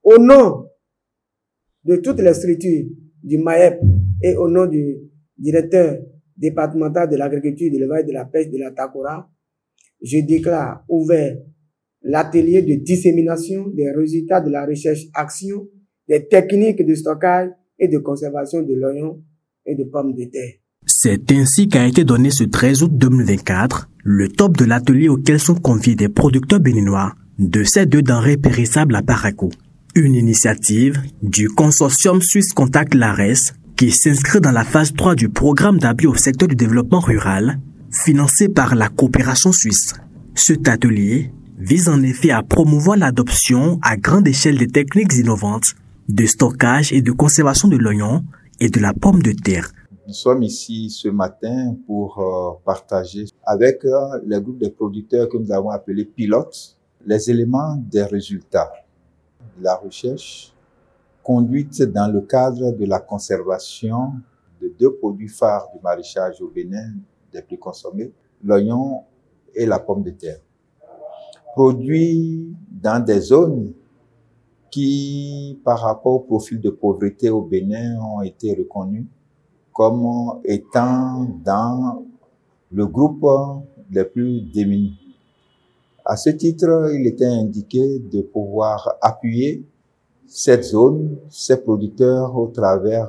au nom de toutes les structures du MAEP et au nom du directeur départemental de l'agriculture, de l'élevage, de la pêche de la TACORA, je déclare ouvert l'atelier de dissémination des résultats de la recherche-action, des techniques de stockage et de conservation de l'oignon et de pommes de terre. C'est ainsi qu'a été donné ce 13 août 2024 le top de l'atelier auquel sont conviés des producteurs béninois de ces deux denrées périssables à Parakou. Une initiative du consortium Suisse Contact l'ARES qui s'inscrit dans la phase 3 du programme d'appui au secteur du développement rural financé par la coopération suisse. Cet atelier vise en effet à promouvoir l'adoption à grande échelle des techniques innovantes de stockage et de conservation de l'oignon et de la pomme de terre. Nous sommes ici ce matin pour partager avec le groupe de producteurs que nous avons appelé pilotes les éléments des résultats de la recherche conduite dans le cadre de la conservation de deux produits phares du maraîchage au Bénin des plus consommés, l'oignon et la pomme de terre. Produits dans des zones qui, par rapport au profil de pauvreté au Bénin, ont été reconnus comme étant dans le groupe les plus démunis. À ce titre, il était indiqué de pouvoir appuyer cette zone, ces producteurs au travers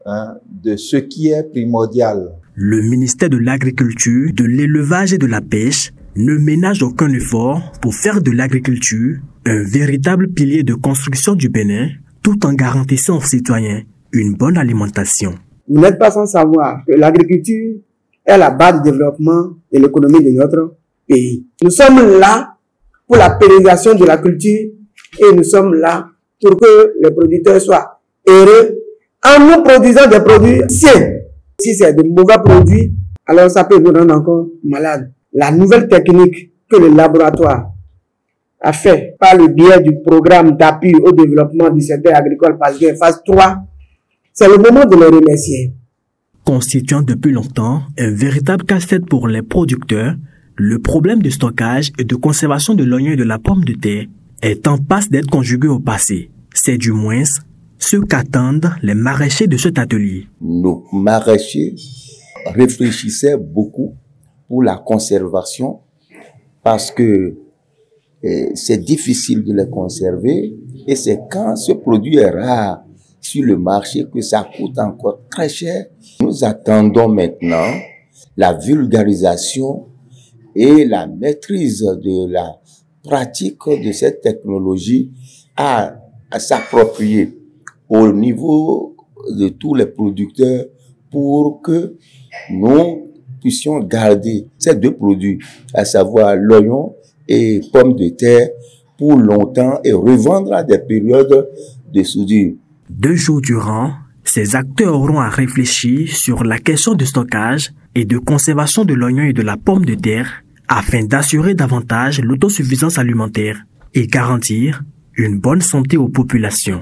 de ce qui est primordial. Le ministère de l'Agriculture, de l'Élevage et de la Pêche ne ménage aucun effort pour faire de l'agriculture un véritable pilier de construction du Bénin, tout en garantissant aux citoyens une bonne alimentation. Vous n'êtes pas sans savoir que l'agriculture est la base du développement de l'économie de notre pays. Nous sommes là pour la pérennisation de la culture et nous sommes là pour que les producteurs soient heureux en nous produisant des produits sains. Si c'est de mauvais produits, alors ça peut nous rendre encore malades. La nouvelle technique que le laboratoire a fait par le biais du programme d'appui au développement du secteur agricole Pasguin phase 3, c'est le moment de les remercier. Constituant depuis longtemps un véritable casse-tête pour les producteurs, le problème de stockage et de conservation de l'oignon et de la pomme de terre est en passe d'être conjugué au passé. C'est du moins ce qu'attendent les maraîchers de cet atelier. Nos maraîchers réfléchissaient beaucoup pour la conservation parce que c'est difficile de les conserver et c'est quand ce produit est rare sur le marché que ça coûte encore très cher. Nous attendons maintenant la vulgarisation et la maîtrise de la pratique de cette technologie à s'approprier au niveau de tous les producteurs pour que nous puissions garder ces deux produits, à savoir l'oignon et pommes de terre, pour longtemps et revendre à des périodes de soudure. 2 jours durant, ces acteurs auront à réfléchir sur la question de stockage et de conservation de l'oignon et de la pomme de terre afin d'assurer davantage l'autosuffisance alimentaire et garantir une bonne santé aux populations.